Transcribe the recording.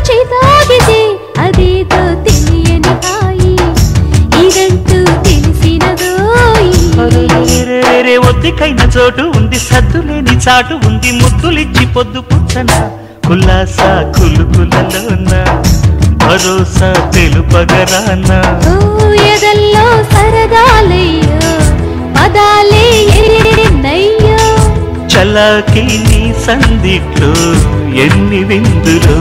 చేతాగితే అదేదో తెలియని హాయి ఇదంటూ తెలిసినదోయి ఒత్తికైన చోటు ఉంది సద్దులేని చాటు ఉంది ముద్దులిచ్చి పొద్దు పుచ్చన కులాసా కులుకులలోన భరోసా తెలుపగరానా ఎదల్లో సరదాలయ్యో పదాలే ఎన్నయ్యో చలాకి నీ సందిట్లో ఎన్ని విందులో